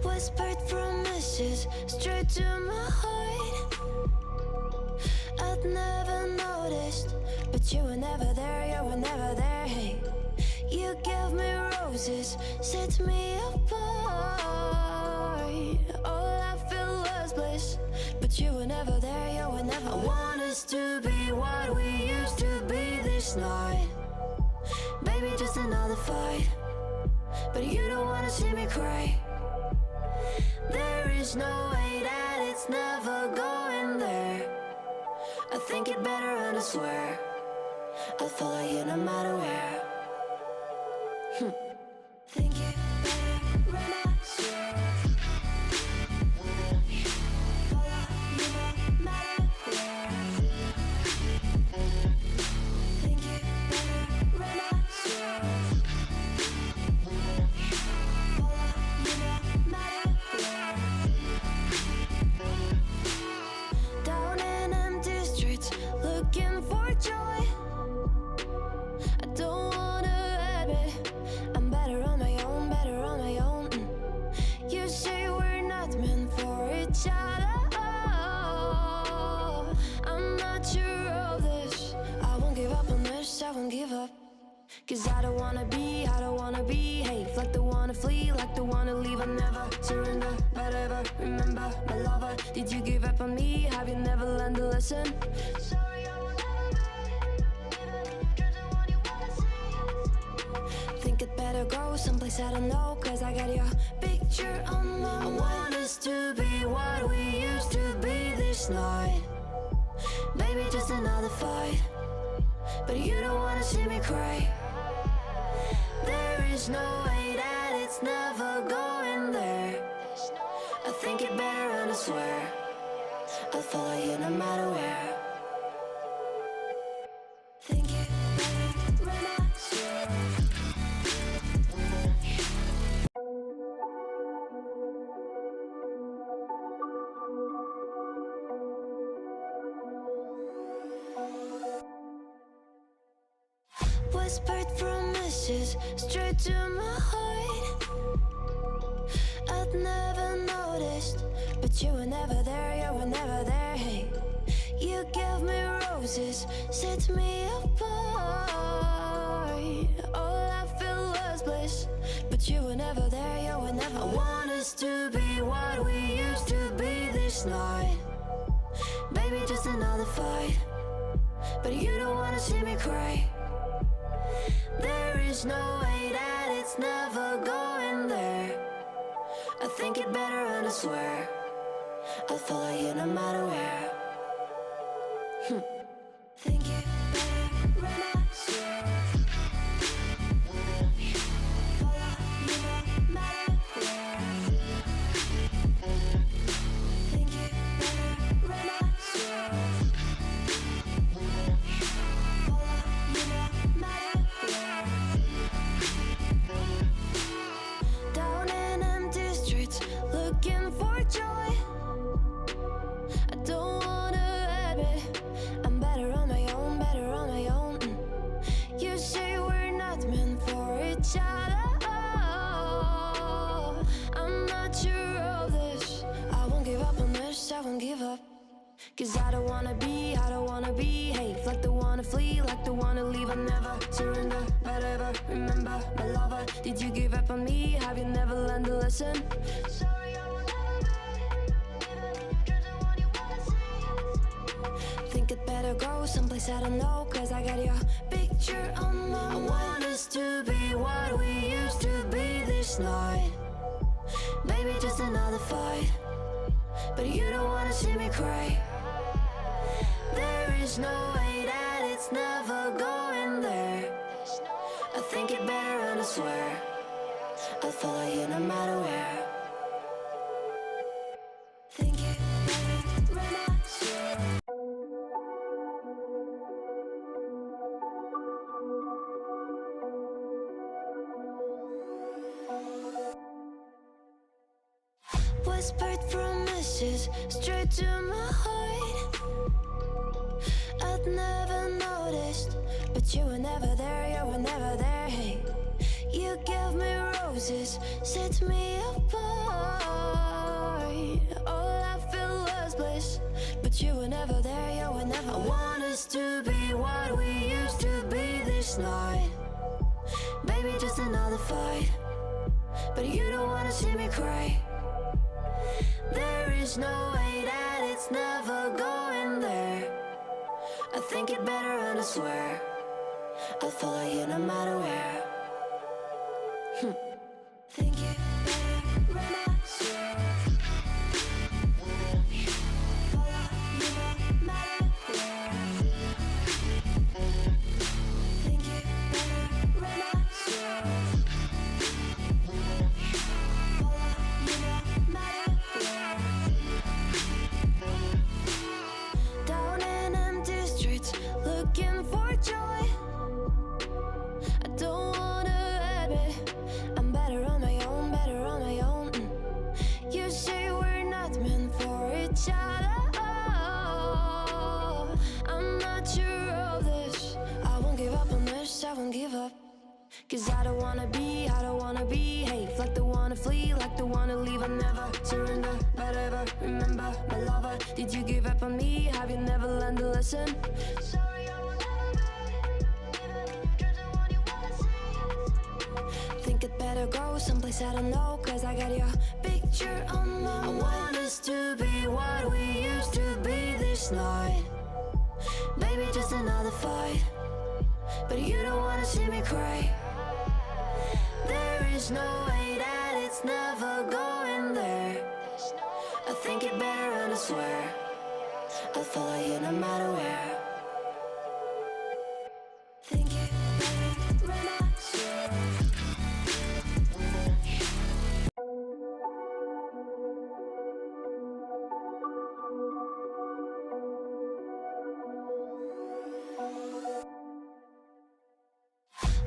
Whispered promises straight to my heart. I'd never noticed, but you were never there, you were never there. Hey, you gave me roses, set me apart. All I felt was bliss, but you were never there, you were never there. I want us to be what we used to be this night. Baby, just another fight, but you don't wanna see me cry. There is no way that it's never going there. I think it better and I swear I'll follow you no matter where. Think it better and I swear follow you no matter where. Think it better and I swear follow you no matter where. Down in empty streets, looking for joy. I don't wanna admit I'm better on my own, better on my own. You say we're not meant for each other. I'm not sure of this. I won't give up on this, I won't give up. Cause I don't wanna behave like the one to flee, like the one to leave. I never surrender, but ever remember my lover. Did you give up on me? Have you never learned a lesson? Sorry, I will never be, even in your dreams, the one you wanna see. Think it better go someplace I don't know, cause I got your picture on my mind. I want us to be what we used to be this night. Maybe just another fight, but you don't wanna see me cry. There is no way that it's never going there. I think it better and I swear I'll follow you no matter where. Think it better and I swear. Whispered promises straight to my heart. I'd never noticed, but you were never there, you were never there. Hey, you gave me roses, set me apart. All I felt was bliss, but you were never there, you were never there. I want us to be what we used to be this night. Baby, just another fight, but you don't wanna see me cry. There is no way that it's never going there. I think it better and I swear I'll follow you no matter where. Think it better and I swear follow you no matter where. Think it better and I swear follow you no matter where. Down in empty streets, looking for joy. I don't wanna admit I'm better on my own, better on my own. You say we're not meant for each other. I'm not sure of this. I won't give up on this, I won't give up. Cause I don't wanna behave like the one to flee, like the one to leave. I never surrender, but ever remember my lover. Did you give up on me? Have you never learned a lesson? Sorry, I will never be, even in your dreams, the one you wanna see. Think it better go someplace I don't know, cause I got your picture on my mind. I want us to be what we used to be this night. Maybe just another fight, but you don't wanna see me cry. There is no way that it's never going there. I think it better and I swear I'll follow you no matter where. Think it better and I swear. Whispered promises straight to my heart. I'd never noticed, but you were never there, you were never there. Hey, You give me roses, set me apart. All I feel was bliss, but you were never there, you were never. I want us to be what we used to be this night. Baby, just another fight, but you don't wanna see me cry. There is no way that it's never going there. I think it better and I swear I'll follow you no matter where. Think it better and I swear follow you no matter where. Think it better and I swear follow you no matter where. Down in empty streets, looking for joy. I don't wanna admit I'm better on my own, better on my own. You say we're not meant for each other. I'm not sure of this. I won't give up on this, I won't give up. Cause I don't wanna behave like the one to flee, like the one to leave. I never surrender, but ever remember my lover. Did you give up on me? Have you never learned to listen? Sorry, I will never be, even in your dreams, the one you wanna see. Think it better go someplace I don't know, cause I got your picture on my mind. I want us to be what we used to be this night. Baby, just another fight, but you don't wanna see me cry. There is no way that it's never going there. I think it better and I swear I'll follow you no matter where. Think it better and I swear.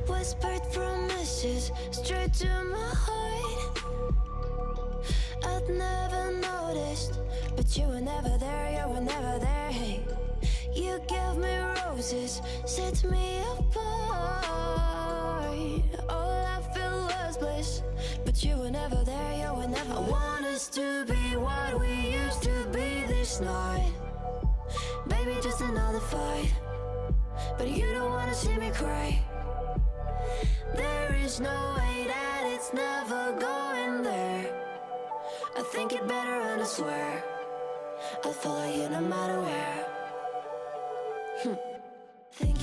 Whispered promises straight to my heart. I'd never noticed, but you were never there, you were never there. Hey, you gave me roses, set me apart. All I feel was bliss, but you were never there, you were never. I want us to be what we used to be this night. Baby, just another fight, but you don't wanna see me cry. There is no way that it's never going there. I think it better and I swear I'll follow you no matter where. Think